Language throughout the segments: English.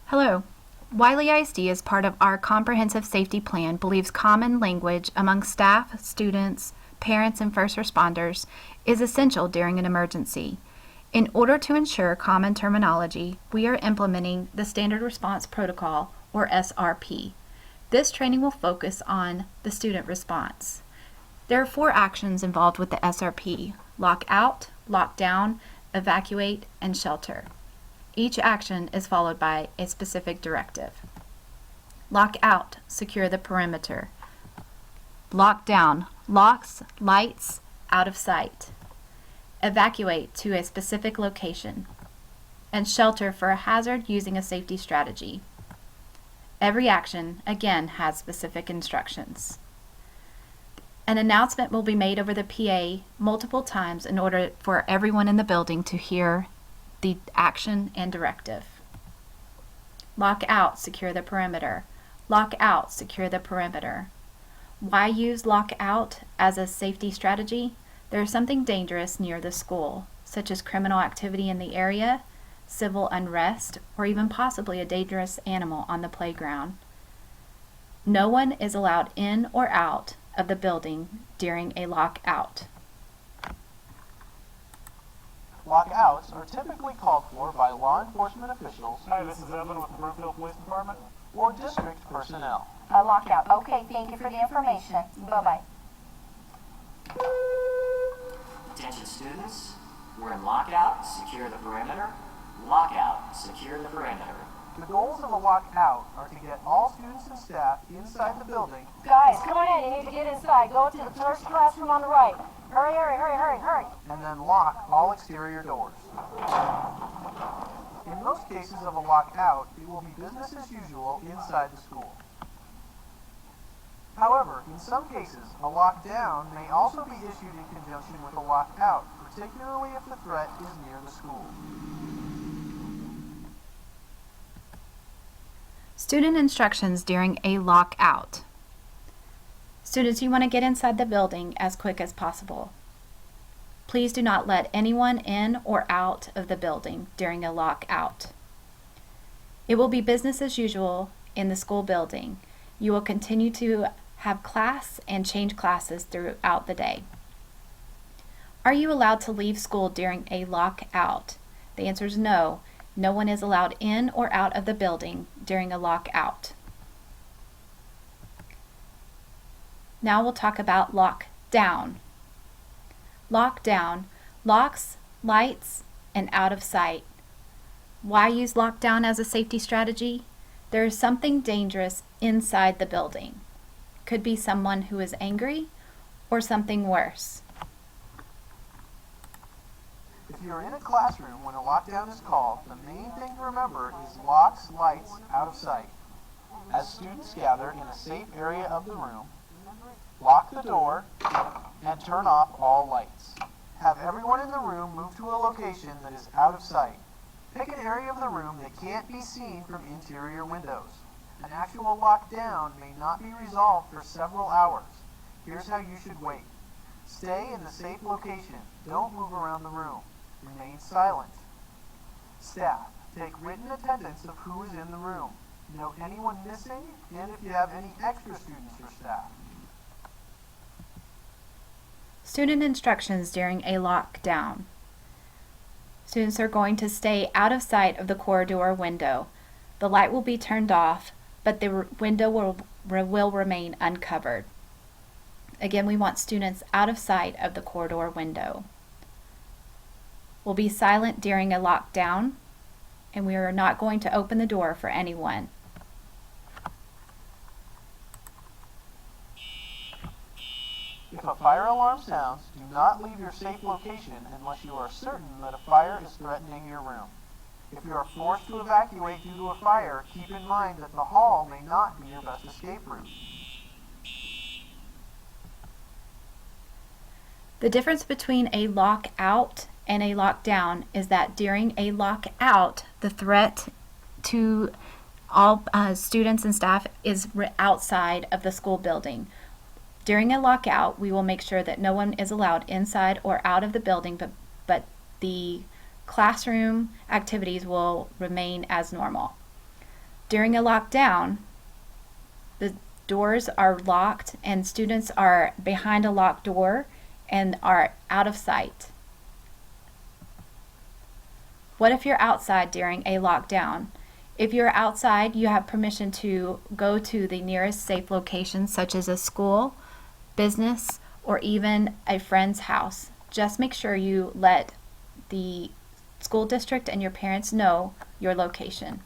Hello. Wylie ISD, as part of our comprehensive safety plan, believes common language among staff, students, parents, and first responders is essential during an emergency. In order to ensure common terminology, we are implementing the Standard Response Protocol, or SRP. This training will focus on the student response. There are 4 actions involved with the SRP: lock out, lock down, evacuate, and shelter. Each action is followed by a specific directive. Lock out, secure the perimeter. Lock down, locks, lights, out of sight. Evacuate to a specific location. And shelter for a hazard using a safety strategy. Every action, again, has specific instructions. An announcement will be made over the PA multiple times in order for everyone in the building to hear the action and directive. Lock out, secure the perimeter. Lock out, secure the perimeter. Why use lock out as a safety strategy? There is something dangerous near the school, such as criminal activity in the area, civil unrest, or even possibly a dangerous animal on the playground. No one is allowed in or out of the building during a lockout. Lockouts are typically called for by law enforcement officials. Hi, this is Evan with the Brookfield Police Department. Or district personnel. A lockout. Okay, thank you for the information. Bye-bye. Attention students, we're in lockout, secure the perimeter. Lockout, secure the perimeter. The goals of a lockout are to get all students and staff inside the building. Guys, come on in. You need to get inside. Go to the first classroom on the right. Hurry, hurry, hurry, hurry, hurry. And then lock all exterior doors. In most cases of a lockout, it will be business as usual inside the school. However, in some cases, a lockdown may also be issued in conjunction with a lockout, particularly if the threat is near the school. Student instructions during a lockout. Students, you want to get inside the building as quick as possible. Please do not let anyone in or out of the building during a lockout. It will be business as usual in the school building. You will continue to have class and change classes throughout the day. Are you allowed to leave school during a lockout? The answer is no. No one is allowed in or out of the building during a lockout. Now we'll talk about lockdown. Lockdown, locks, lights, and out of sight. Why use lockdown as a safety strategy? There is something dangerous inside the building. Could be someone who is angry or something worse. If you're in a classroom when a lockdown is called, the main thing to remember is locks, lights, out of sight. As students gather in a safe area of the room, lock the door and turn off all lights. Have everyone in the room move to a location that is out of sight. Pick an area of the room that can't be seen from interior windows. An actual lockdown may not be resolved for several hours. Here's how you should wait. Stay in the safe location. Don't move around the room. Remain silent. Staff, take written attendance of who is in the room. Note anyone missing and if you have any extra students or staff. Student instructions during a lockdown. Students are going to stay out of sight of the corridor window. The light will be turned off, but the window will remain uncovered. Again, we want students out of sight of the corridor window. We'll be silent during a lockdown, and we are not going to open the door for anyone. If a fire alarm sounds, do not leave your safe location unless you are certain that a fire is threatening your room. If you are forced to evacuate due to a fire, keep in mind that the hall may not be your best escape route. The difference between a lockout and a lockdown is that during a lockout, the threat to all students and staff is outside of the school building. During a lockout, we will make sure that no one is allowed inside or out of the building, but the classroom activities will remain as normal. During a lockdown, the doors are locked and students are behind a locked door and are out of sight. What if you're outside during a lockdown? If you're outside, you have permission to go to the nearest safe location, such as a school, business, or even a friend's house. Just make sure you let the school district and your parents know your location.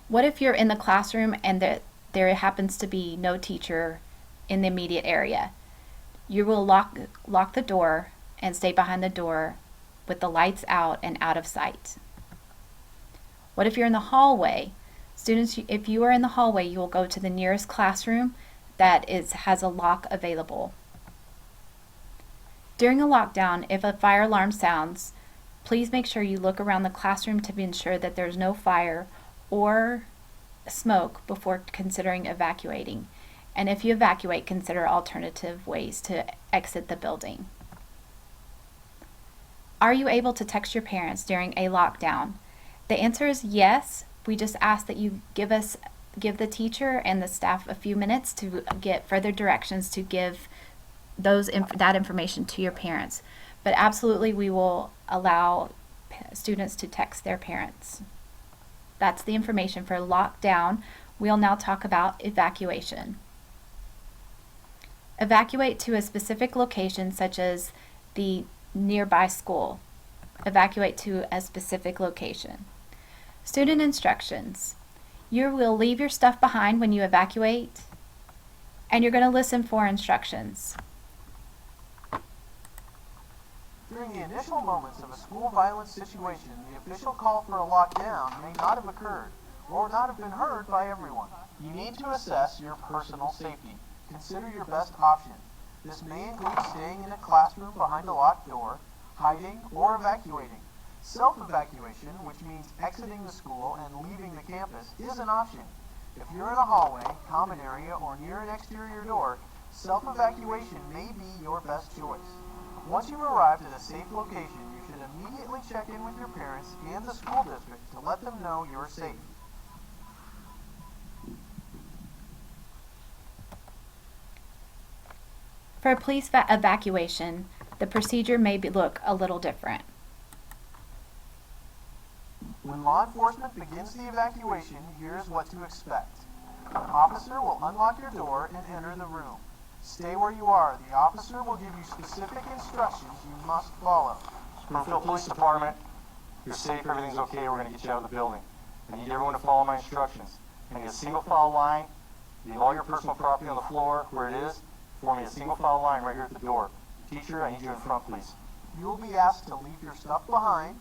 What if you're in the classroom and there happens to be no teacher in the immediate area? You will lock the door and stay behind the door with the lights out and out of sight. What if you're in the hallway? Students, if you are in the hallway, you will go to the nearest classroom that has a lock available. During a lockdown, if a fire alarm sounds, please make sure you look around the classroom to ensure that there's no fire or smoke before considering evacuating. And if you evacuate, consider alternative ways to exit the building. Are you able to text your parents during a lockdown? The answer is yes. We just ask that you give the teacher and the staff a few minutes to get further directions to give that information to your parents. But absolutely, we will allow students to text their parents. That's the information for lockdown. We'll now talk about evacuation. Evacuate to a specific location, such as the nearby school. Evacuate to a specific location. Student instructions. You will leave your stuff behind when you evacuate, and you're going to listen for instructions. During the initial moments of a school violence situation, the official call for a lockdown may not have occurred or not have been heard by everyone. You need to assess your personal safety. Consider your best option. This may include staying in a classroom behind a locked door, hiding, or evacuating. Self-evacuation, which means exiting the school and leaving the campus, is an option. If you're in a hallway, common area, or near an exterior door, self-evacuation may be your best choice. Once you've arrived at a safe location, you should immediately check in with your parents and the school district to let them know you're safe. For a police evacuation, the procedure may look a little different. When law enforcement begins the evacuation, here's what to expect. An officer will unlock your door and enter the room. Stay where you are. The officer will give you specific instructions you must follow. Springfield Police Department, you're safe, everything's okay, we're going to get you out of the building. I need everyone to follow my instructions. I need a single file line, leave all your personal property on the floor where it is, form me a single file line right here at the door. Teacher, I need you in front, please. You will be asked to leave your stuff behind,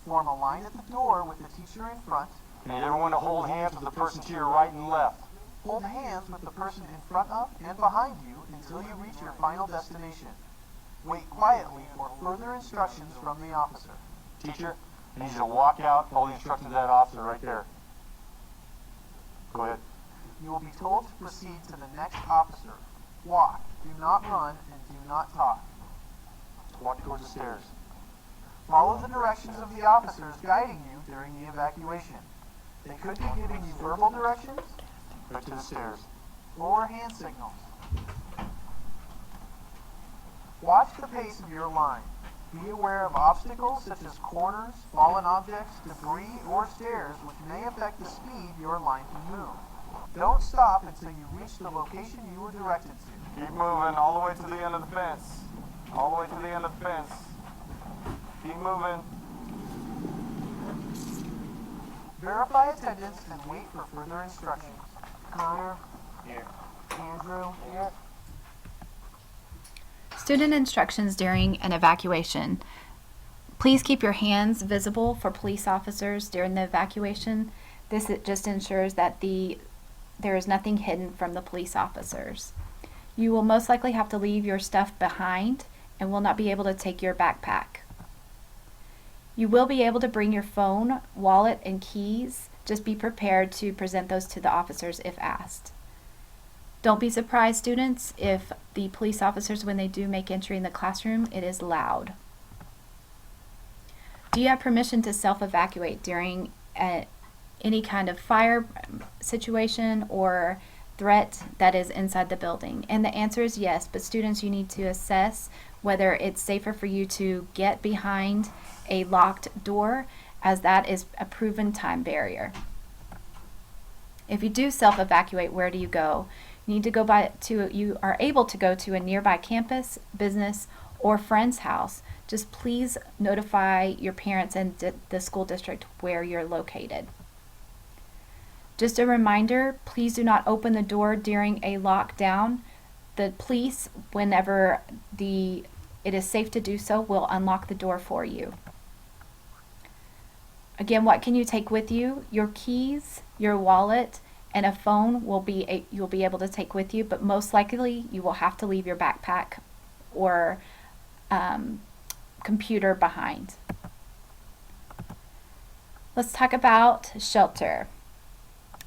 form a line at the door with the teacher in front. I need everyone to hold hands with the person to your right and left. Hold hands with the person in front of and behind you until you reach your final destination. Wait quietly for further instructions from the officer. Teacher, I need you to walk out, follow the instructions of that officer right there. Go ahead. You will be told to proceed to the next officer. Walk. Do not run and do not talk. Walk towards the stairs. Follow the directions of the officers guiding you during the evacuation. They could be giving you verbal directions Right to the stairs. or hand signals. Watch the pace of your line. Be aware of obstacles such as corners, fallen objects, debris, or stairs which may affect the speed your line can move. Don't stop until you reach the location you were directed to. Keep moving all the way to the end of the fence. All the way to the end of the fence. Keep moving. Verify attendance and wait for further instructions. Connor, Here. Andrew, here. Student instructions during an evacuation. Please keep your hands visible for police officers during the evacuation. This just ensures that there is nothing hidden from the police officers. You will most likely have to leave your stuff behind and will not be able to take your backpack. You will be able to bring your phone, wallet, and keys. Just be prepared to present those to the officers if asked. Don't be surprised, students, if the police officers, when they do make entry in the classroom, it is loud. Do you have permission to self-evacuate during any kind of fire situation or threat that is inside the building? And the answer is yes, but students, you need to assess whether it's safer for you to get behind a locked door, as that is a proven time barrier. If you do self-evacuate, where do you go? You need to go you are able to go to a nearby campus, business, or friend's house. Just please notify your parents and the school district where you're located. Just a reminder, please do not open the door during a lockdown. The police, whenever it is safe to do so, will unlock the door for you. Again, what can you take with you? Your keys, your wallet, and a phone you'll be able to take with you, but most likely you will have to leave your backpack or computer behind. Let's talk about shelter.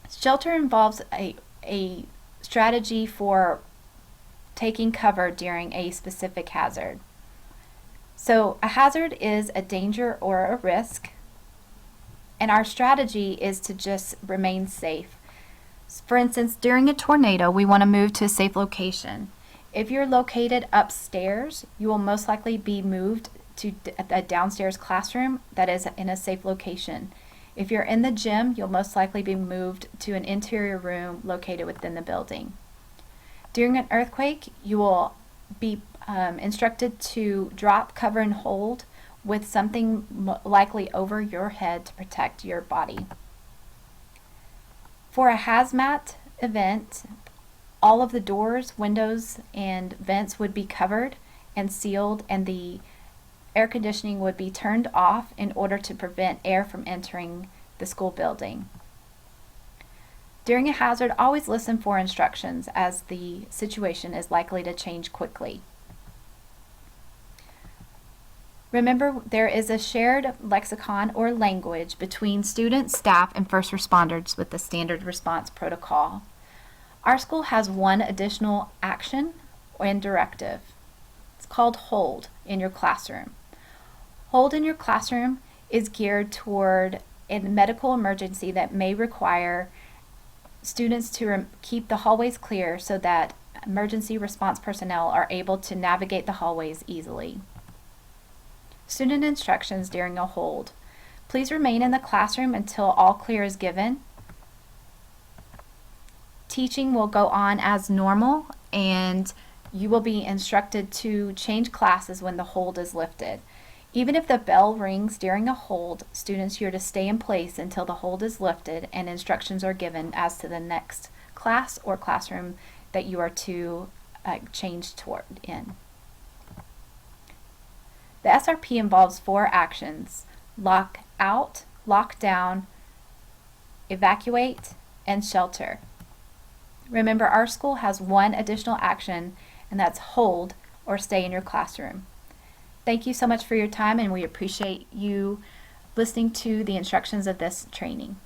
Shelter involves a strategy for taking cover during a specific hazard. So a hazard is a danger or a risk, and our strategy is to just remain safe. For instance, during a tornado, we want to move to a safe location. If you're located upstairs, you will most likely be moved to a downstairs classroom that is in a safe location. If you're in the gym, you'll most likely be moved to an interior room located within the building. During an earthquake, you will be instructed to drop, cover, and hold with something likely over your head to protect your body. For a hazmat event, all of the doors, windows, and vents would be covered and sealed, and the air conditioning would be turned off in order to prevent air from entering the school building. During a hazard, always listen for instructions, as the situation is likely to change quickly. Remember, there is a shared lexicon or language between students, staff, and first responders with the standard response protocol. Our school has one additional action and directive. It's called hold in your classroom. Hold in your classroom is geared toward a medical emergency that may require students to keep the hallways clear so that emergency response personnel are able to navigate the hallways easily. Student instructions during a hold. Please remain in the classroom until all clear is given. Teaching will go on as normal, and you will be instructed to change classes when the hold is lifted. Even if the bell rings during a hold, students are to stay in place until the hold is lifted and instructions are given as to the next class or classroom that you are to change toward in. The SRP involves 4 actions: lock out, lock down, evacuate, and shelter. Remember, our school has one additional action, and that's hold or stay in your classroom. Thank you so much for your time, and we appreciate you listening to the instructions of this training.